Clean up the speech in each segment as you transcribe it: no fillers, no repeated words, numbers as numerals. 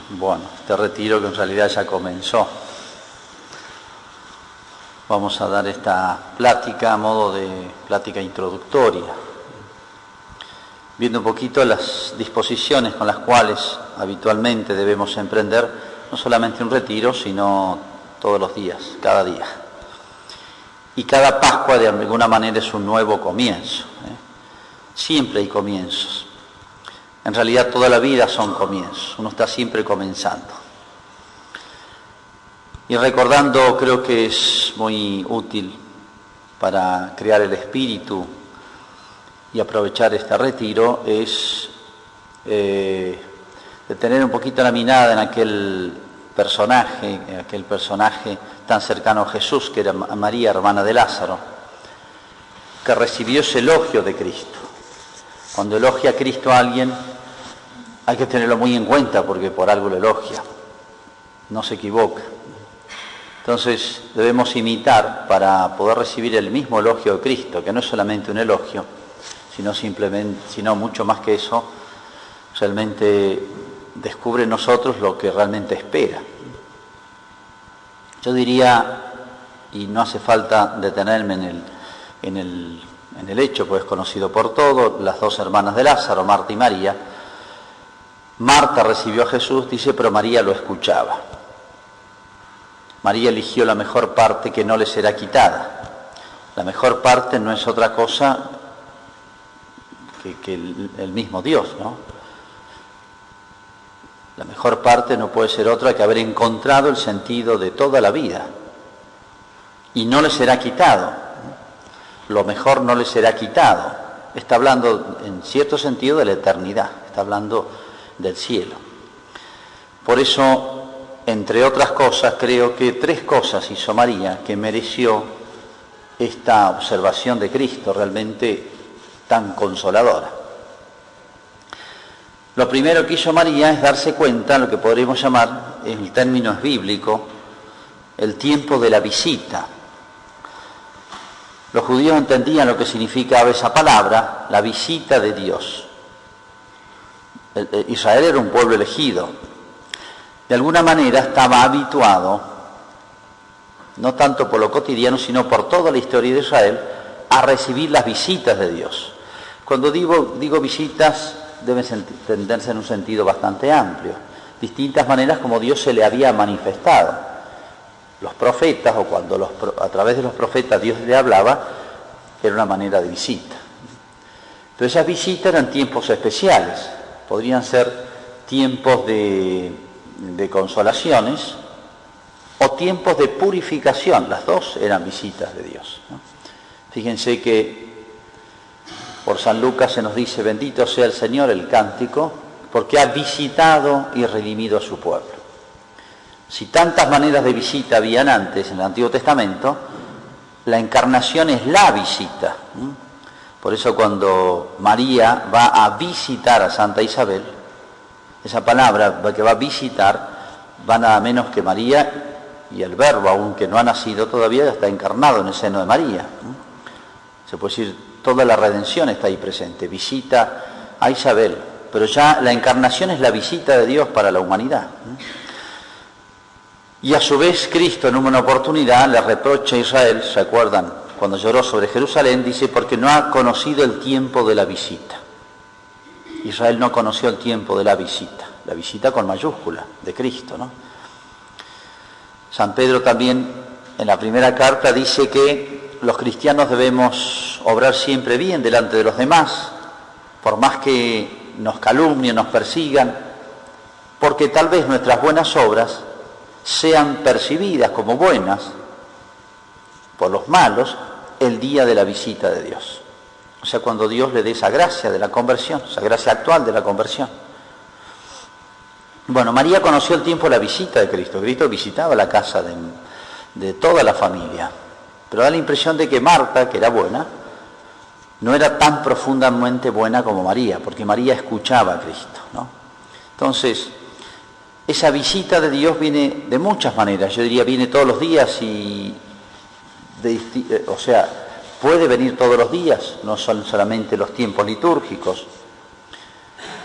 Bueno, este retiro que en realidad ya comenzó. Vamos a dar esta plática a modo de plática introductoria, viendo un poquito las disposiciones con las cuales habitualmente debemos emprender no solamente un retiro, sino todos los días, cada día. Y cada Pascua de alguna manera es un nuevo comienzo. Siempre hay comienzos. En realidad toda la vida son comienzos, uno está siempre comenzando. Y recordando, creo que es muy útil para crear el espíritu y aprovechar este retiro, es detener un poquito la mirada en aquel personaje tan cercano a Jesús, que era María, hermana de Lázaro, que recibió ese elogio de Cristo. Cuando elogia a Cristo a alguien, hay que tenerlo muy en cuenta porque por algo lo elogia, no se equivoca. Entonces debemos imitar para poder recibir el mismo elogio de Cristo, que no es solamente un elogio, sino mucho más que eso, realmente descubre en nosotros lo que realmente espera. Yo diría, y no hace falta detenerme en el hecho, pues es conocido por todos, las dos hermanas de Lázaro, Marta y María. Marta recibió a Jesús, dice, pero María lo escuchaba. María eligió la mejor parte que no le será quitada. La mejor parte no es otra cosa que el mismo Dios, ¿no? La mejor parte no puede ser otra que haber encontrado el sentido de toda la vida. Y no le será quitado. Lo mejor no le será quitado. Está hablando en cierto sentido de la eternidad. Está hablando del cielo. Por eso, entre otras cosas, creo que 3 cosas hizo María que mereció esta observación de Cristo realmente tan consoladora. Lo primero que hizo María es darse cuenta, lo que podríamos llamar, el término es bíblico, el tiempo de la visita. Los judíos entendían lo que significaba esa palabra, la visita de Dios. Israel era un pueblo elegido. De alguna manera estaba habituado, no tanto por lo cotidiano, sino por toda la historia de Israel, a recibir las visitas de Dios. Cuando digo visitas, deben entenderse en un sentido bastante amplio. Distintas maneras como Dios se le había manifestado. Los profetas, o cuando a través de los profetas Dios le hablaba, era una manera de visita. Pero esas visitas eran tiempos especiales. Podrían ser tiempos de consolaciones o tiempos de purificación. Las dos eran visitas de Dios, ¿no? Fíjense que por San Lucas se nos dice: bendito sea el Señor, el cántico, porque ha visitado y redimido a su pueblo. Si tantas maneras de visita habían antes en el Antiguo Testamento, la encarnación es la visita. Por eso cuando María va a visitar a Santa Isabel, esa palabra que va a visitar va nada menos que María, y el Verbo, aunque no ha nacido todavía, está encarnado en el seno de María. Se puede decir, toda la redención está ahí presente, visita a Isabel, pero ya la encarnación es la visita de Dios para la humanidad. Y a su vez Cristo en una oportunidad le reprocha a Israel, ¿se acuerdan? Cuando lloró sobre Jerusalén, dice, porque no ha conocido el tiempo de la visita. Israel no conoció el tiempo de la visita con mayúscula, de Cristo, ¿no? San Pedro también en la primera carta dice que los cristianos debemos obrar siempre bien delante de los demás, por más que nos calumnien, nos persigan, porque tal vez nuestras buenas obras sean percibidas como buenas por los malos el día de la visita de Dios. O sea, cuando Dios le dé esa gracia de la conversión, esa gracia actual de la conversión. Bueno, María conoció el tiempo de la visita de Cristo. Cristo visitaba la casa de toda la familia. Pero da la impresión de que Marta, que era buena, no era tan profundamente buena como María, porque María escuchaba a Cristo, ¿no? Entonces, esa visita de Dios viene de muchas maneras. Yo diría, viene todos los días puede venir todos los días, no son solamente los tiempos litúrgicos.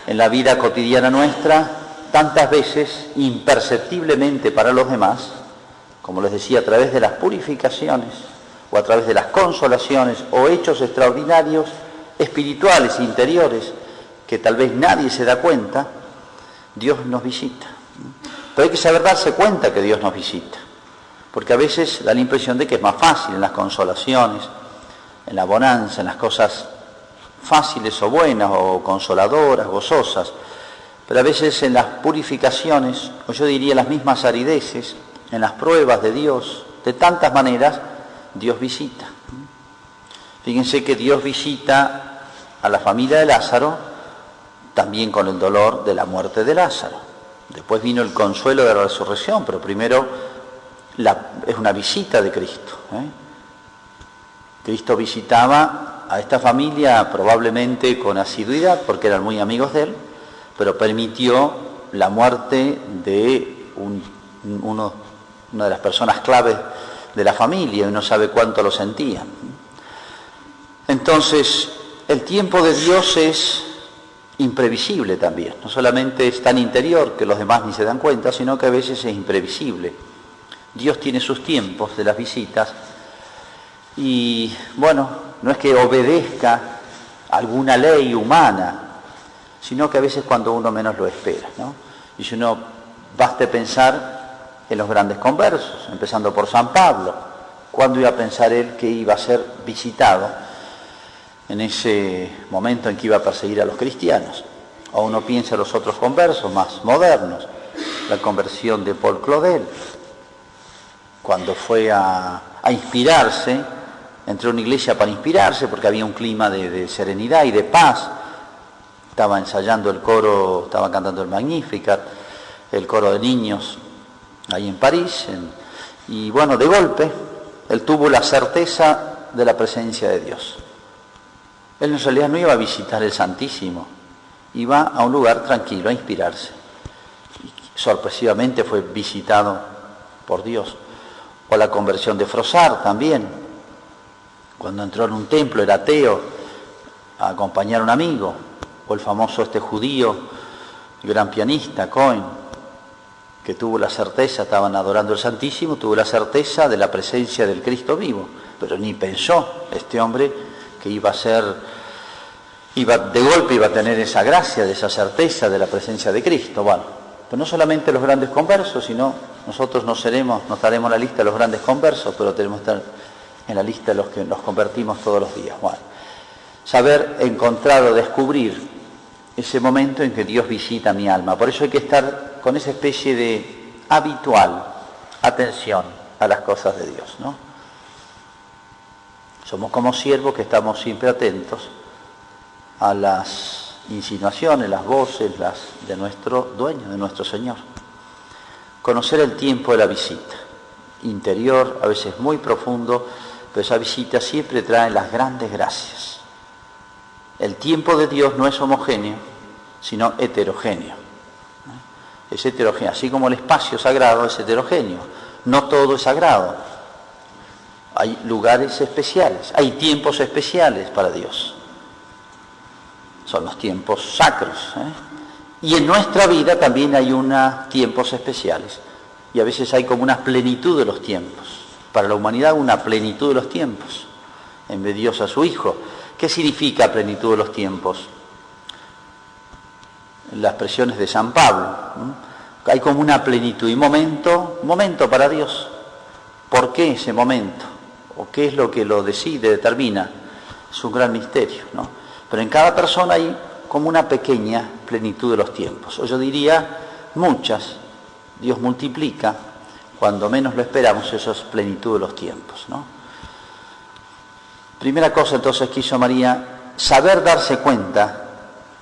En la vida cotidiana nuestra, tantas veces imperceptiblemente para los demás, como les decía, a través de las purificaciones o a través de las consolaciones o hechos extraordinarios, espirituales, interiores, que tal vez nadie se da cuenta, Dios nos visita. Pero hay que saber darse cuenta que Dios nos visita, porque a veces da la impresión de que es más fácil en las consolaciones, en la bonanza, en las cosas fáciles o buenas o consoladoras, gozosas, pero a veces en las purificaciones, o yo diría las mismas arideces, en las pruebas de Dios, de tantas maneras, Dios visita. Fíjense que Dios visita a la familia de Lázaro también con el dolor de la muerte de Lázaro. Después vino el consuelo de la resurrección, pero primero es una visita de Cristo. Cristo visitaba a esta familia probablemente con asiduidad, porque eran muy amigos de él, pero permitió la muerte de una de las personas claves de la familia, y uno sabe cuánto lo sentían. Entonces, el tiempo de Dios es imprevisible también, no solamente es tan interior que los demás ni se dan cuenta, sino que a veces es imprevisible. Dios tiene sus tiempos de las visitas y, bueno, no es que obedezca alguna ley humana, sino que a veces cuando uno menos lo espera, ¿no? Y si uno baste pensar en los grandes conversos, empezando por San Pablo, ¿cuándo iba a pensar él que iba a ser visitado en ese momento en que iba a perseguir a los cristianos? O uno piensa en los otros conversos más modernos, la conversión de Paul Claudel, cuando fue a inspirarse, entró a una iglesia para inspirarse porque había un clima de serenidad y de paz. Estaba ensayando el coro, estaba cantando el Magnificat, el coro de niños, ahí en París, y bueno, de golpe, él tuvo la certeza de la presencia de Dios. Él en realidad no iba a visitar el Santísimo, iba a un lugar tranquilo a inspirarse. Y sorpresivamente fue visitado por Dios. O la conversión de Froissart también, cuando entró en un templo, era ateo, a acompañar a un amigo. O el famoso judío, el gran pianista, Cohen, que tuvo la certeza, estaban adorando el Santísimo, tuvo la certeza de la presencia del Cristo vivo, pero ni pensó este hombre que iba de golpe iba a tener esa gracia, de esa certeza de la presencia de Cristo. Bueno, pues no solamente los grandes conversos, sino nosotros no estaremos en la lista de los grandes conversos, pero tenemos que estar en la lista de los que nos convertimos todos los días. Bueno, saber encontrar o descubrir ese momento en que Dios visita mi alma. Por eso hay que estar con esa especie de habitual atención a las cosas de Dios, ¿no? Somos como siervos que estamos siempre atentos a las insinuaciones, las voces de nuestro dueño, de nuestro Señor. Conocer el tiempo de la visita, interior, a veces muy profundo, pero esa visita siempre trae las grandes gracias. El tiempo de Dios no es homogéneo, sino heterogéneo. Es heterogéneo, así como el espacio sagrado es heterogéneo. No todo es sagrado. Hay lugares especiales, hay tiempos especiales para Dios. Son los tiempos sacros. Y en nuestra vida también hay tiempos especiales. Y a veces hay como una plenitud de los tiempos. Para la humanidad una plenitud de los tiempos. Envió Dios a su Hijo. ¿Qué significa plenitud de los tiempos? Las expresiones de San Pablo. Hay como una plenitud y momento para Dios. ¿Por qué ese momento? ¿O qué es lo que lo decide, determina? Es un gran misterio, ¿no? Pero en cada persona hay como una pequeña plenitud de los tiempos. O yo diría muchas. Dios multiplica, cuando menos lo esperamos, esa es plenitud de los tiempos, ¿no? Primera cosa entonces que hizo María, saber darse cuenta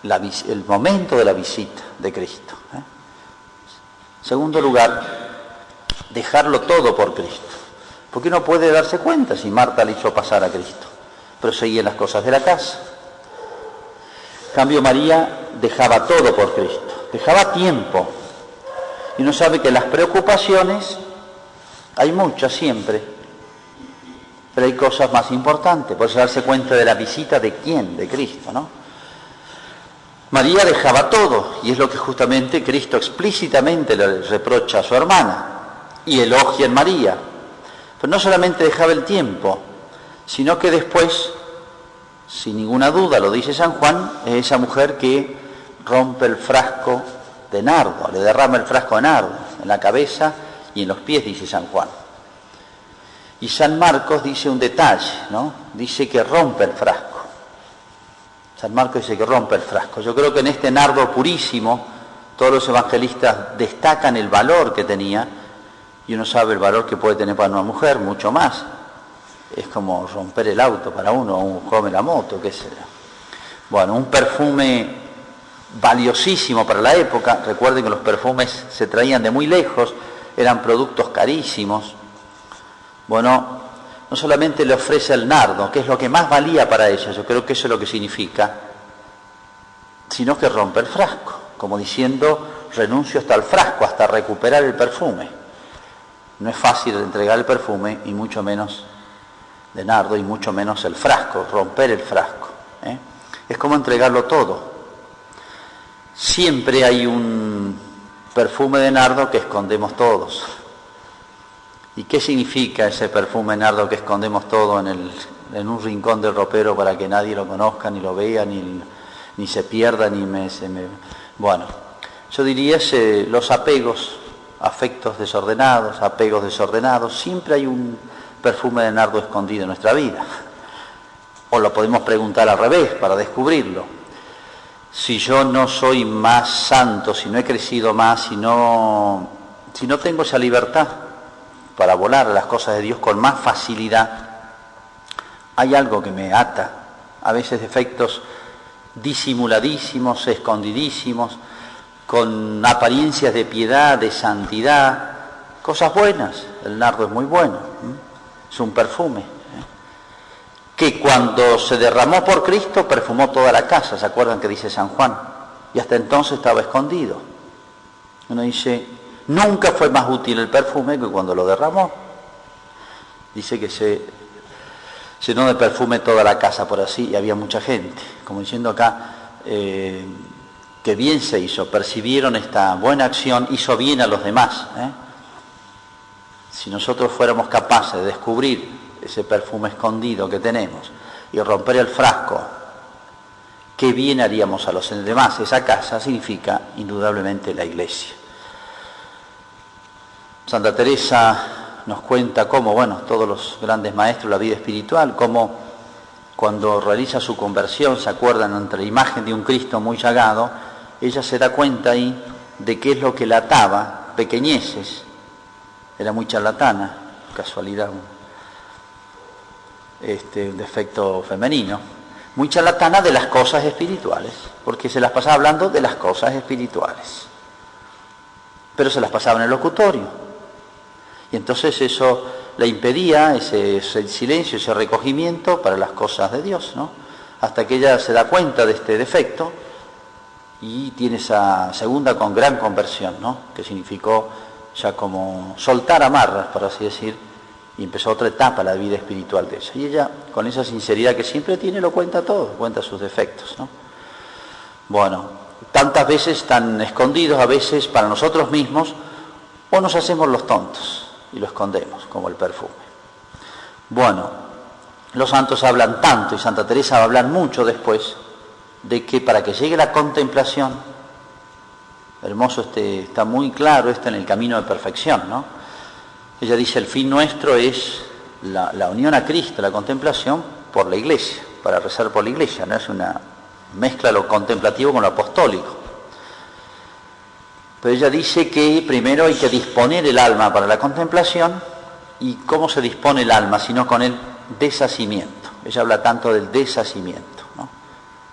el momento de la visita de Cristo. Segundo lugar, dejarlo todo por Cristo. Porque uno puede darse cuenta si Marta le hizo pasar a Cristo, pero seguía las cosas de la casa. En cambio María dejaba todo por Cristo, dejaba tiempo. Y uno sabe que las preocupaciones hay muchas siempre, pero hay cosas más importantes. Por eso darse cuenta de la visita de quién, de Cristo, ¿no? María dejaba todo, y es lo que justamente Cristo explícitamente le reprocha a su hermana, y elogia en María. Pero no solamente dejaba el tiempo, sino que después, sin ninguna duda, lo dice San Juan, es esa mujer que rompe el frasco de nardo, le derrama el frasco de nardo en la cabeza y en los pies, dice San Juan. Y San Marcos dice un detalle, ¿no? Dice que rompe el frasco. San Marcos dice que rompe el frasco. Yo creo que en este nardo purísimo todos los evangelistas destacan el valor que tenía, y uno sabe el valor que puede tener para una mujer, mucho más. Es como romper el auto para uno, o un joven la moto, qué sé yo. Bueno, un perfume valiosísimo para la época. Recuerden que los perfumes se traían de muy lejos, eran productos carísimos. Bueno, no solamente le ofrece el nardo, que es lo que más valía para ella, yo creo que eso es lo que significa, sino que rompe el frasco, como diciendo, renuncio hasta el frasco, hasta recuperar el perfume. No es fácil entregar el perfume, y mucho menos de nardo, y mucho menos el frasco, romper el frasco. Es como entregarlo todo. Siempre hay un perfume de nardo que escondemos todos. ¿Y qué significa ese perfume de nardo que escondemos todo en un rincón del ropero para que nadie lo conozca, ni lo vea, ni se pierda, Bueno, yo diría los afectos desordenados, siempre hay un perfume de nardo escondido en nuestra vida. O lo podemos preguntar al revés para descubrirlo. Si yo no soy más santo, si no he crecido más, si no tengo esa libertad para volar a las cosas de Dios con más facilidad, hay algo que me ata, a veces defectos disimuladísimos, escondidísimos, con apariencias de piedad, de santidad, cosas buenas. El nardo es muy bueno, es un perfume, que cuando se derramó por Cristo perfumó toda la casa, ¿se acuerdan que dice San Juan? Y hasta entonces estaba escondido. Uno dice, nunca fue más útil el perfume que cuando lo derramó. Dice que se llenó de perfume toda la casa, por así, y había mucha gente, como diciendo acá, que bien se hizo, percibieron esta buena acción, hizo bien a los demás. Si nosotros fuéramos capaces de descubrir ese perfume escondido que tenemos y romper el frasco, qué bien haríamos a los demás. Esa casa significa indudablemente la iglesia. Santa Teresa nos cuenta cómo, todos los grandes maestros de la vida espiritual, cómo cuando realiza su conversión, se acuerdan ante la imagen de un Cristo muy llagado, ella se da cuenta ahí de qué es lo que la ataba, pequeñeces. Era muy charlatana, casualidad, un defecto femenino, muy charlatana de las cosas espirituales, porque se las pasaba hablando de las cosas espirituales, pero se las pasaba en el locutorio. Y entonces eso le impedía ese silencio, ese recogimiento para las cosas de Dios, ¿no? Hasta que ella se da cuenta de este defecto y tiene esa segunda con gran conversión, ¿no? Que significó ya como soltar amarras, por así decir, y empezó otra etapa, la vida espiritual de ella. Y ella, con esa sinceridad que siempre tiene, lo cuenta todo, cuenta sus defectos, ¿no? Bueno, tantas veces tan escondidos, a veces para nosotros mismos, o nos hacemos los tontos y lo escondemos, como el perfume. Bueno, los santos hablan tanto, y Santa Teresa va a hablar mucho después, de que para que llegue la contemplación, hermoso, está muy claro esto en el camino de perfección, ¿no? Ella dice, el fin nuestro es la unión a Cristo, la contemplación por la iglesia, para rezar por la iglesia, no es una mezcla lo contemplativo con lo apostólico. Pero ella dice que primero hay que disponer el alma para la contemplación. ¿Y cómo se dispone el alma? Sino con el deshacimiento. Ella habla tanto del deshacimiento, ¿no?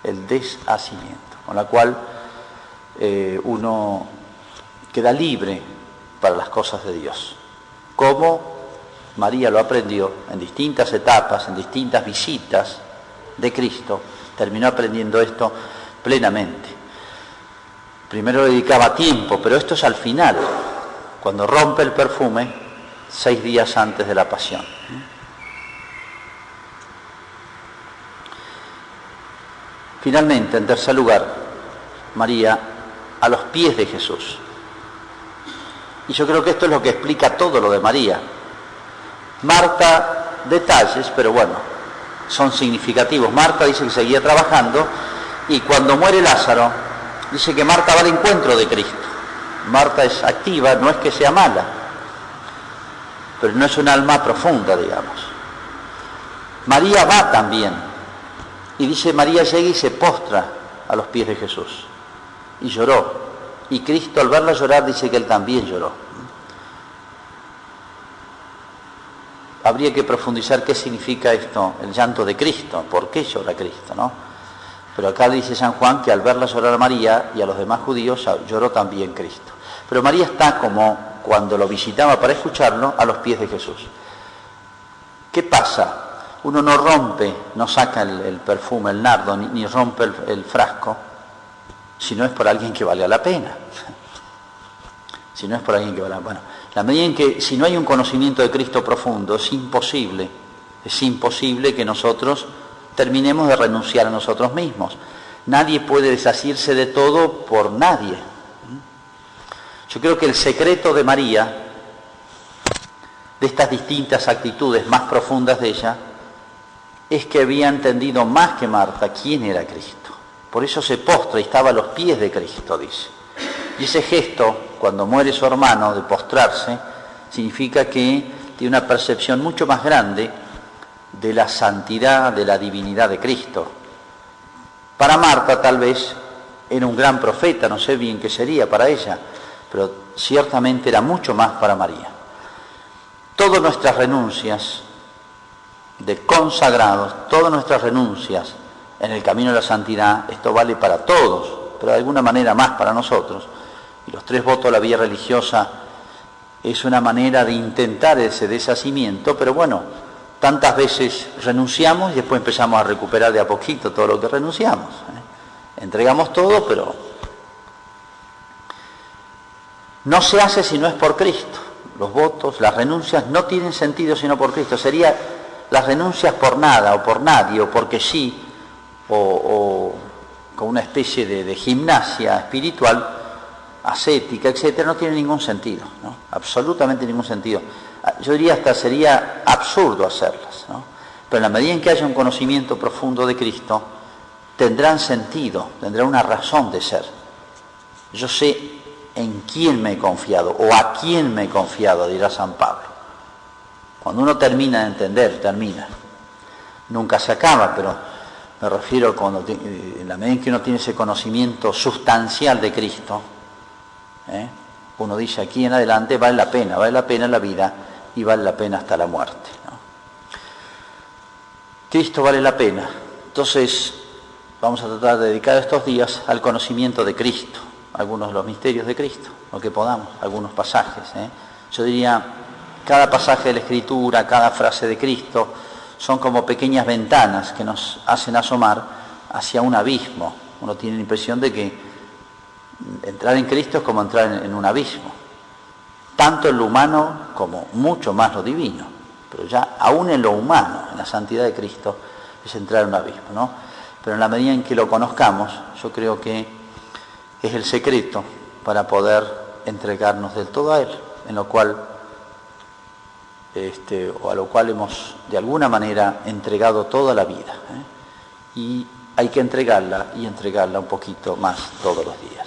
El deshacimiento, con la cual uno queda libre para las cosas de Dios. Como María lo aprendió en distintas etapas, en distintas visitas de Cristo, terminó aprendiendo esto plenamente. Primero le dedicaba tiempo, pero esto es al final, cuando rompe el perfume, 6 días antes de la pasión. Finalmente, en tercer lugar, María a los pies de Jesús. Y yo creo que esto es lo que explica todo lo de María. Marta, detalles, pero bueno, son significativos. Marta dice que seguía trabajando y cuando muere Lázaro, dice que Marta va al encuentro de Cristo. Marta es activa, no es que sea mala, pero no es un alma profunda, digamos. María va también. Y dice, María llega y se postra a los pies de Jesús. Y lloró. Y Cristo al verla llorar dice que él también lloró. Habría que profundizar qué significa esto, el llanto de Cristo, por qué llora Cristo, ¿no? Pero acá dice San Juan que al verla llorar a María y a los demás judíos lloró también Cristo. Pero María está como cuando lo visitaba para escucharlo a los pies de Jesús. ¿Qué pasa? Uno no rompe, no saca el perfume, el nardo, ni rompe el frasco, si no es por alguien que valga la pena. Si no es por alguien que valga la pena. Bueno, la medida en que, si no hay un conocimiento de Cristo profundo, es imposible que nosotros terminemos de renunciar a nosotros mismos. Nadie puede desasirse de todo por nadie. Yo creo que el secreto de María, de estas distintas actitudes más profundas de ella, es que había entendido más que Marta quién era Cristo. Por eso se postra y estaba a los pies de Cristo, dice. Y ese gesto, cuando muere su hermano, de postrarse, significa que tiene una percepción mucho más grande de la santidad, de la divinidad de Cristo. Para Marta tal vez era un gran profeta, no sé bien qué sería para ella, pero ciertamente era mucho más para María. Todas nuestras renuncias de consagrados, todas nuestras renuncias en el camino de la santidad, esto vale para todos, pero de alguna manera más para nosotros. Y los 3 votos de la vida religiosa es una manera de intentar ese deshacimiento, pero bueno, tantas veces renunciamos y después empezamos a recuperar de a poquito todo lo que renunciamos. Entregamos todo, pero no se hace si no es por Cristo. Los votos, las renuncias no tienen sentido sino por Cristo. Sería las renuncias por nada o por nadie o porque sí, o con una especie de gimnasia espiritual, ascética, etcétera, no tiene ningún sentido, ¿no? Absolutamente ningún sentido. Yo diría hasta sería absurdo hacerlas, ¿no? Pero en la medida en que haya un conocimiento profundo de Cristo, tendrán sentido, tendrán una razón de ser. Yo sé en quién me he confiado o a quién me he confiado, dirá San Pablo. Cuando uno termina de entender, termina. Nunca se acaba, pero me refiero cuando en la medida en que uno tiene ese conocimiento sustancial de Cristo, uno dice aquí en adelante vale la pena la vida y vale la pena hasta la muerte, ¿no? Cristo vale la pena. Entonces vamos a tratar de dedicar estos días al conocimiento de Cristo, algunos de los misterios de Cristo, lo que podamos, algunos pasajes. Yo diría, cada pasaje de la Escritura, cada frase de Cristo, son como pequeñas ventanas que nos hacen asomar hacia un abismo. Uno tiene la impresión de que entrar en Cristo es como entrar en un abismo, tanto en lo humano como mucho más lo divino, pero ya aún en lo humano, en la santidad de Cristo, es entrar en un abismo, ¿no? Pero en la medida en que lo conozcamos, yo creo que es el secreto para poder entregarnos del todo a Él, en lo cual o a lo cual hemos de alguna manera entregado toda la vida, y hay que entregarla y entregarla un poquito más todos los días.